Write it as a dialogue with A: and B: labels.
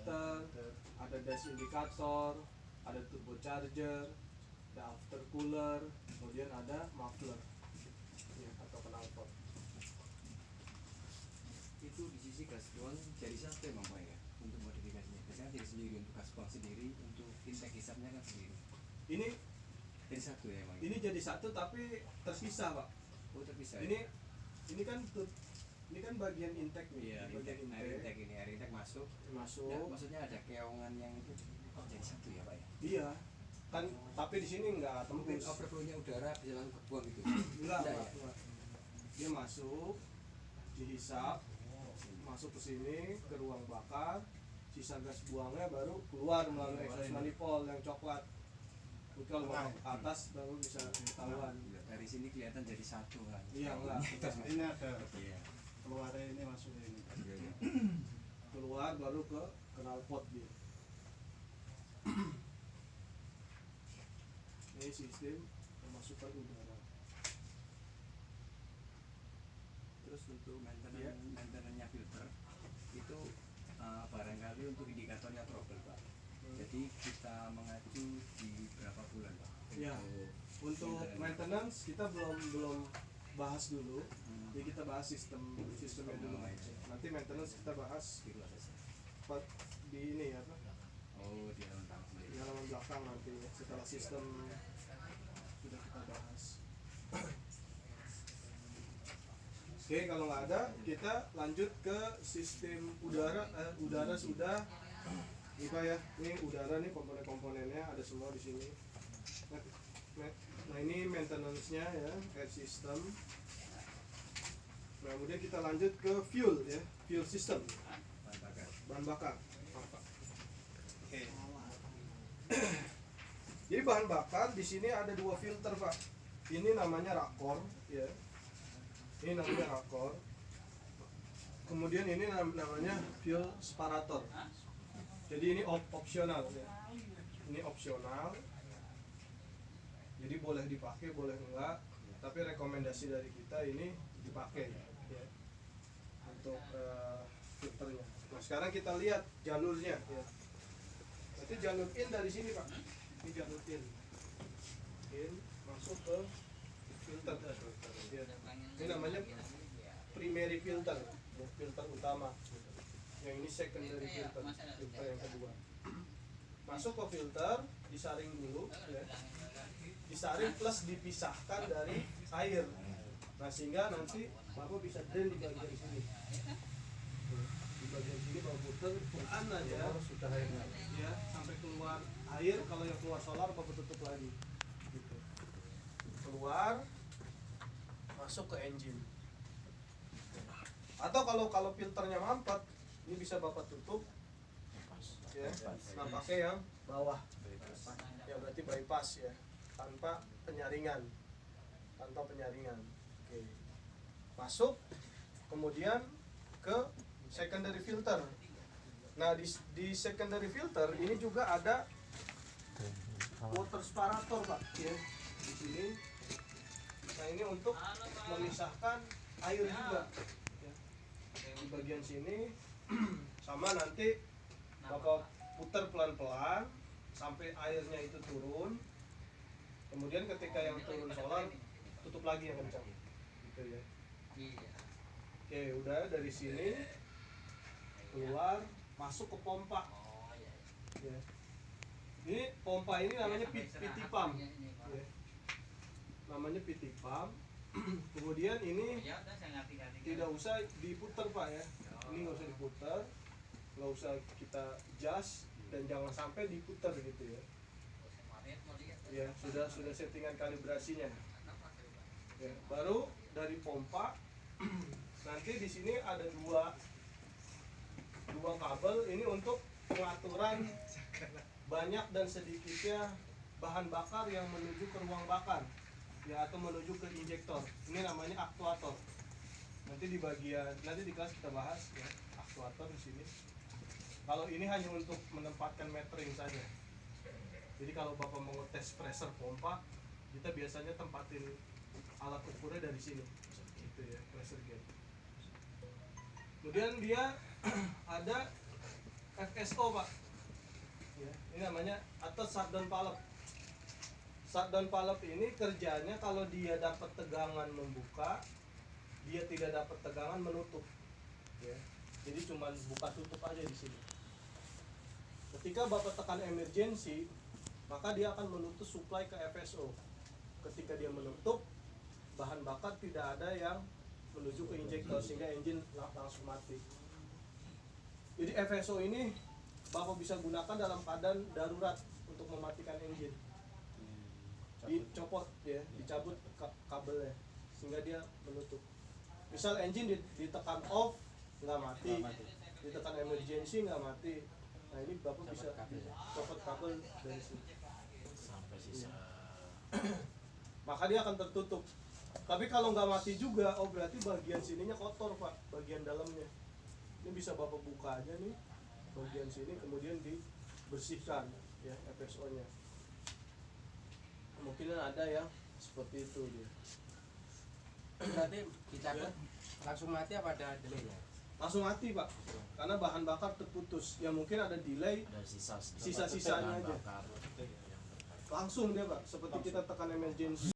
A: filter, ada dash indikator, ada turbocharger, ada aftercooler, kemudian ada muffler ya, atau knalpot.
B: Itu di sisi gasbuang jadi satu emang Pak ya untuk modifikasinya. Biasanya jadi sendiri untuk gasbuang sendiri, untuk intake hisapnya kan sendiri.
A: Ini
B: Jadi satu ya emang.
A: ini jadi satu tapi tersisa Pak.
B: Oh terpisah.
A: Ini kan ini kan bagian intake nih.
B: Iya,
A: bagian
B: air intake ini, air intake masuk.
A: Masuk.
B: Ya, maksudnya ada keongan yang itu jadi satu ya Pak ya.
A: Iya. Kan tapi di sini enggak
B: Mungkin
A: tembus.
B: overflow-nya udara bisa langsung kebuang gitu.
A: Enggak,
B: ya.
A: Dia masuk, dihisap, masuk ke sini ke ruang bakar, sisa gas buangnya baru keluar melalui exhaust manifold yang coklat. Jadi kalau mau ke atas baru bisa ketahuan.
B: Dari sini kelihatan jadi satu kan.
A: Iya enggak.
C: Ini ada
B: Iya.
C: keluarnya ini masuk ini.
A: Keluar baru ke knalpot dia. Ini sistem pemasukan udara.
B: Terus untuk maintenance-nya filter itu barangkali untuk indikatornya trouble Pak. Jadi kita mengacu di berapa bulan Pak?
A: Ya, untuk maintenance kita belum bahas dulu. Jadi kita bahas sistemnya dulu. Nanti maintenance kita bahas
B: Itu saja.
A: di ini ya Pak.
B: Oh, di halaman sendiri.
A: Di halaman belakang nanti setelah sistem sudah kita bahas. Oke, kalau nggak ada kita lanjut ke sistem udara. Udara sudah. Ini Pak ya, ini udara nih komponen-komponennya ada semua di sini. Nah ini maintenance-nya ya, air system. Nah, kemudian kita lanjut ke fuel ya, fuel system, bahan bakar. Oke. Jadi bahan bakar di sini ada dua filter Pak. Ini namanya rakor ya. Ini namanya rakor. Kemudian ini namanya fuel separator. Jadi ini opsional ya. Ini opsional. Jadi boleh dipakai, boleh enggak. Tapi rekomendasi dari kita ini dipakai ya. Untuk filternya. Nah, sekarang kita lihat jalurnya ya. Berarti jalur in dari sini Pak. Ini jalur in. In masuk ke filter. Ya. Ini namanya primary filter, ya, filter utama. Yang ini secondary filter, filter yang kedua. Masuk ke filter, disaring dulu ya. Disaring plus dipisahkan dari air. Nah, sehingga nanti Bapak bisa drain di bagian sini. Di bagian sini Bapak putar pelan aja sudah airnya. Ya, sampai keluar air. Kalau yang keluar solar Bapak tutup lagi. Gitu. Keluar, masuk ke engine. Atau kalau filternya mampet, ini bisa Bapak tutup ya. Nah, pakai yang bawah. Ya berarti bypass ya, tanpa penyaringan. Oke. Masuk, kemudian ke secondary filter. Nah, di secondary filter ini juga ada water separator Pak ya. Di sini. Nah, ini untuk memisahkan air juga ya. Di bagian sini sama nanti Bapak putar pelan-pelan sampai airnya itu turun. Kemudian ketika yang turun solar tutup lagi yang kencang. Gitu ya. Oke, udah dari sini keluar masuk ke pompa. Ya. Ini pompa ini namanya PT pump. Ya. Namanya PT pump. Kemudian ini tidak usah diputar Pak ya. Ini nggak usah diputar, nggak usah kita adjust dan jangan sampai diputar gitu ya. Ya, sudah settingan kalibrasinya. Ya, baru dari pompa nanti di sini ada dua kabel ini untuk pengaturan banyak dan sedikitnya bahan bakar yang menuju ke ruang bakar ya, atau menuju ke injektor. Ini namanya aktuator. Nanti di kelas kita bahas ya, aktuator di sini. Kalau ini hanya untuk menempatkan metering saja. Jadi kalau Bapak mau tes pressure pompa, kita biasanya tempatin alat ukurnya dari sini. Gitu ya, pressure gauge. Kemudian dia ada FS FSO pak. Ya, ini namanya atau shutdown valve. Shutdown valve ini kerjanya kalau dia dapat tegangan membuka, dia tidak dapat tegangan menutup. Ya. Jadi cuma buka tutup aja di sini. Ketika bapak tekan emergency, maka dia akan menutup supply ke FSO. Ketika dia menutup, bahan bakar tidak ada yang menuju ke injektor sehingga engine langsung mati. Jadi FSO ini bapak bisa gunakan dalam keadaan darurat untuk mematikan engine. Dicopot ya, dicabut kabelnya sehingga dia menutup. Misal engine ditekan off nggak mati, ditekan emergency nggak mati. Nah ini bapak bisa copot kabel dari sini
D: sampai sisa.
A: Maka dia akan tertutup. Tapi kalau nggak mati juga, oh berarti bagian sininya kotor pak, bagian dalamnya. Ini bisa bapak buka aja nih, bagian sini kemudian dibersihkan ya FSO-nya. Mungkin ada yang seperti itu dia.
E: Berarti dicabut langsung mati apa ada delay-nya?
A: Langsung mati pak, karena bahan bakar terputus. Ya mungkin ada delay,
D: Ada
A: sisa-sisanya
D: bahan
A: aja.
D: bakar.
A: Langsung dia pak, seperti kita tekan emergency.